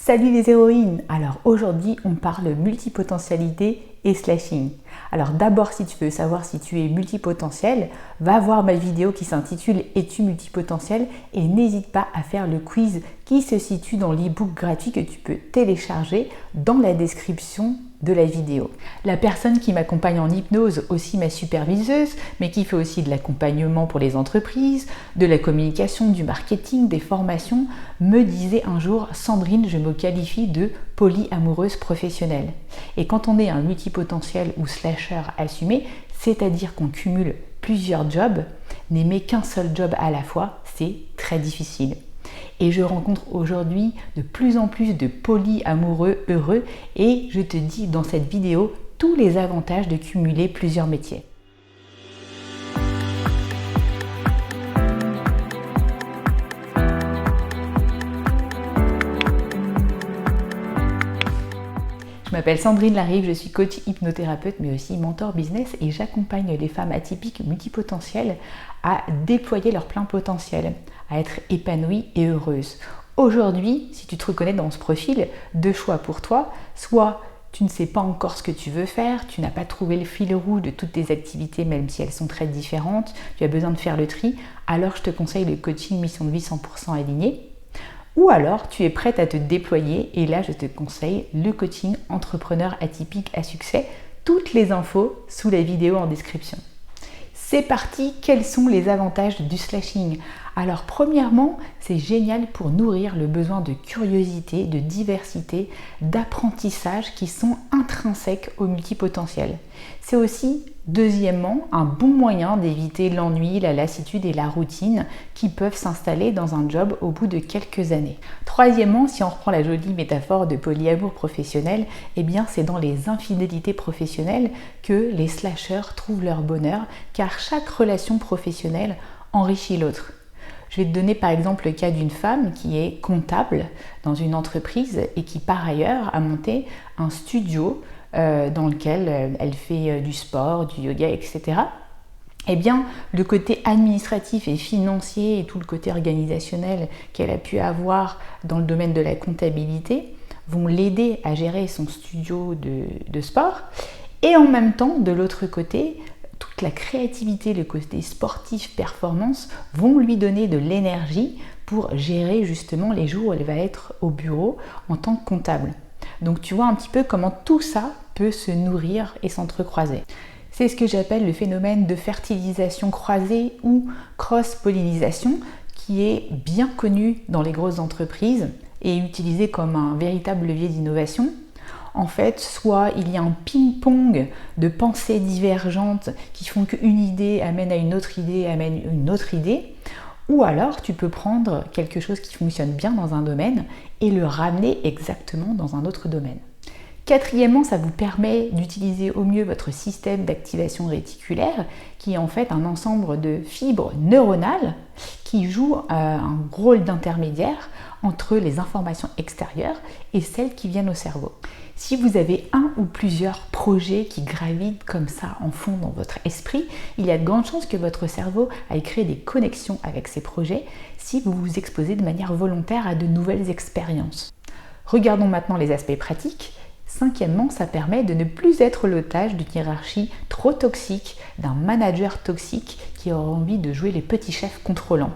Salut les héroïnes! Alors aujourd'hui on parle multipotentialité et slashing. Alors d'abord, si tu veux savoir si tu es multipotentiel, va voir ma vidéo qui s'intitule Es-tu multipotentiel et n'hésite pas à faire le quiz qui se situe dans l'e-book gratuit que tu peux télécharger dans la description de la vidéo. La personne qui m'accompagne en hypnose, aussi ma superviseuse, mais qui fait aussi de l'accompagnement pour les entreprises, de la communication, du marketing, des formations, me disait un jour: Sandrine, je me qualifie de polyamoureuse professionnelle. Et quand on est un multipotentiel ou slasher assumé, c'est-à-dire qu'on cumule plusieurs jobs, n'aimer qu'un seul job à la fois, c'est très difficile. Et je rencontre aujourd'hui de plus en plus de polyamoureux heureux et je te dis dans cette vidéo tous les avantages de cumuler plusieurs métiers. Je m'appelle Sandrine Larive, je suis coach hypnothérapeute mais aussi mentor business et j'accompagne les femmes atypiques multipotentielles à déployer leur plein potentiel, à être épanouies et heureuses. Aujourd'hui, si tu te reconnais dans ce profil, deux choix pour toi. Soit tu ne sais pas encore ce que tu veux faire, tu n'as pas trouvé le fil rouge de toutes tes activités même si elles sont très différentes, tu as besoin de faire le tri, alors je te conseille le coaching mission de vie 100% aligné. Ou alors tu es prête à te déployer et là je te conseille le coaching entrepreneur atypique à succès. Toutes les infos sous la vidéo en description. C'est parti, quels sont les avantages du slashing? Alors premièrement, c'est génial pour nourrir le besoin de curiosité, de diversité, d'apprentissage qui sont intrinsèques au multipotentiel. C'est aussi, deuxièmement, un bon moyen d'éviter l'ennui, la lassitude et la routine qui peuvent s'installer dans un job au bout de quelques années. Troisièmement, si on reprend la jolie métaphore de polyamour professionnel, eh bien c'est dans les infidélités professionnelles que les slashers trouvent leur bonheur, car chaque relation professionnelle enrichit l'autre. Je vais te donner par exemple le cas d'une femme qui est comptable dans une entreprise et qui par ailleurs a monté un studio dans lequel elle fait du sport, du yoga, etc. Eh bien, le côté administratif et financier et tout le côté organisationnel qu'elle a pu avoir dans le domaine de la comptabilité vont l'aider à gérer son studio de sport. Et en même temps, de l'autre côté, toute la créativité, le côté sportif, performance vont lui donner de l'énergie pour gérer justement les jours où elle va être au bureau en tant que comptable. Donc tu vois un petit peu comment tout ça peut se nourrir et s'entrecroiser. C'est ce que j'appelle le phénomène de fertilisation croisée ou cross-pollinisation qui est bien connu dans les grosses entreprises et utilisé comme un véritable levier d'innovation. En fait, soit il y a un ping-pong de pensées divergentes qui font qu'une idée amène à une autre idée, amène une autre idée, ou alors tu peux prendre quelque chose qui fonctionne bien dans un domaine et le ramener exactement dans un autre domaine. Quatrièmement, ça vous permet d'utiliser au mieux votre système d'activation réticulaire qui est en fait un ensemble de fibres neuronales qui jouent un rôle d'intermédiaire entre les informations extérieures et celles qui viennent au cerveau. Si vous avez un ou plusieurs projets qui gravitent comme ça en fond dans votre esprit, il y a de grandes chances que votre cerveau aille créer des connexions avec ces projets si vous vous exposez de manière volontaire à de nouvelles expériences. Regardons maintenant les aspects pratiques. Cinquièmement, ça permet de ne plus être l'otage d'une hiérarchie trop toxique, d'un manager toxique qui aura envie de jouer les petits chefs contrôlants.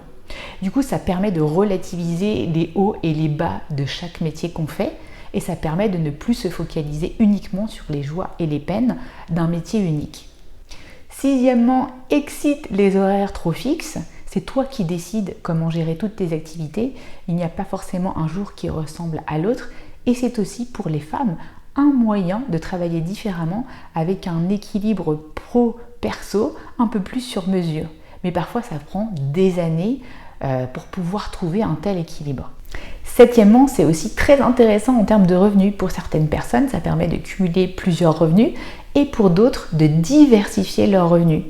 Du coup, ça permet de relativiser les hauts et les bas de chaque métier qu'on fait et ça permet de ne plus se focaliser uniquement sur les joies et les peines d'un métier unique. Sixièmement, excite les horaires trop fixes. C'est toi qui décides comment gérer toutes tes activités. Il n'y a pas forcément un jour qui ressemble à l'autre et c'est aussi pour les femmes un moyen de travailler différemment avec un équilibre pro-perso un peu plus sur mesure. Mais parfois ça prend des années pour pouvoir trouver un tel équilibre. Septièmement, c'est aussi très intéressant en termes de revenus. Pour certaines personnes, ça permet de cumuler plusieurs revenus et pour d'autres, de diversifier leurs revenus.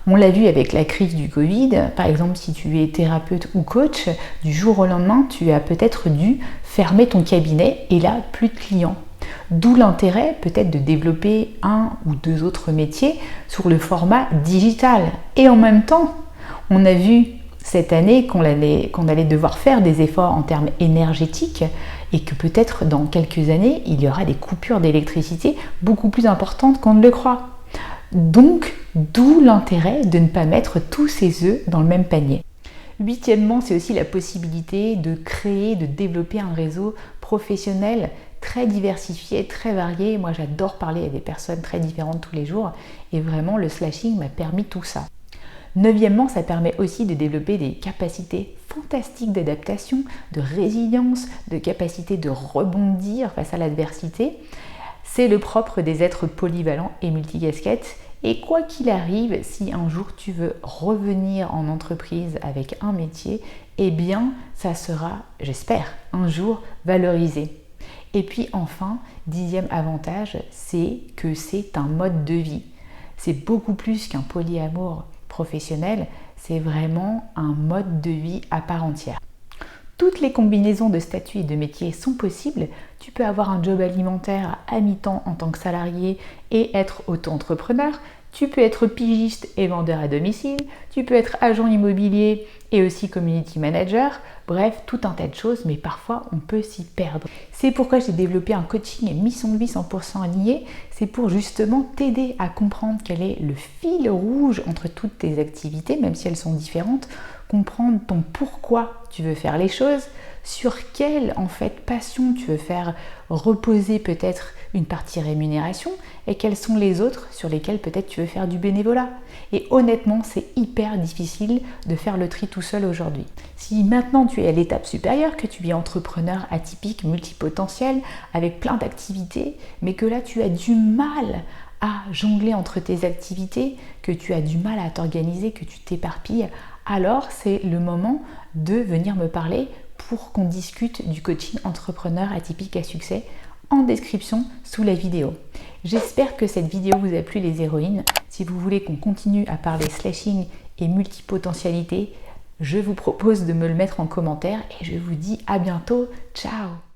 On l'a vu avec la crise du Covid, par exemple si tu es thérapeute ou coach, du jour au lendemain, tu as peut-être dû fermer ton cabinet et là, plus de clients. D'où l'intérêt peut-être de développer un ou deux autres métiers sur le format digital. Et en même temps, on a vu cette année qu'on allait devoir faire des efforts en termes énergétiques et que peut-être dans quelques années, il y aura des coupures d'électricité beaucoup plus importantes qu'on ne le croit. Donc, d'où l'intérêt de ne pas mettre tous ses œufs dans le même panier. Huitièmement, c'est aussi la possibilité de créer, de développer un réseau professionnel très diversifié, très varié. Moi, j'adore parler à des personnes très différentes tous les jours et vraiment, le slashing m'a permis tout ça. Neuvièmement, ça permet aussi de développer des capacités fantastiques d'adaptation, de résilience, de capacité de rebondir face à l'adversité. C'est le propre des êtres polyvalents et multicasquettes. Et quoi qu'il arrive, si un jour tu veux revenir en entreprise avec un métier, eh bien, ça sera, j'espère, un jour valorisé. Et puis enfin, 10e avantage, c'est que c'est un mode de vie. C'est beaucoup plus qu'un polyamour professionnel, c'est vraiment un mode de vie à part entière. Toutes les combinaisons de statuts et de métiers sont possibles. Tu peux avoir un job alimentaire à mi-temps en tant que salarié et être auto-entrepreneur. Tu peux être pigiste et vendeur à domicile. Tu peux être agent immobilier et aussi community manager. Bref, tout un tas de choses, mais parfois on peut s'y perdre. C'est pourquoi j'ai développé un coaching mission de vie 100% aligné. C'est pour justement t'aider à comprendre quel est le fil rouge entre toutes tes activités, même si elles sont différentes. Comprendre ton pourquoi tu veux faire les choses, sur quelle en fait passion tu veux faire reposer peut-être une partie rémunération et quelles sont les autres sur lesquelles peut-être tu veux faire du bénévolat. Et honnêtement, c'est hyper difficile de faire le tri tout seul aujourd'hui. Si maintenant tu es à l'étape supérieure, que tu es entrepreneur atypique, multipotentiel, avec plein d'activités, mais que là tu as du mal à jongler entre tes activités, que tu as du mal à t'organiser, que tu t'éparpilles, alors c'est le moment de venir me parler pour qu'on discute du coaching entrepreneur atypique à succès en description sous la vidéo. J'espère que cette vidéo vous a plu les héroïnes. Si vous voulez qu'on continue à parler slashing et multipotentialité, je vous propose de me le mettre en commentaire et je vous dis à bientôt. Ciao!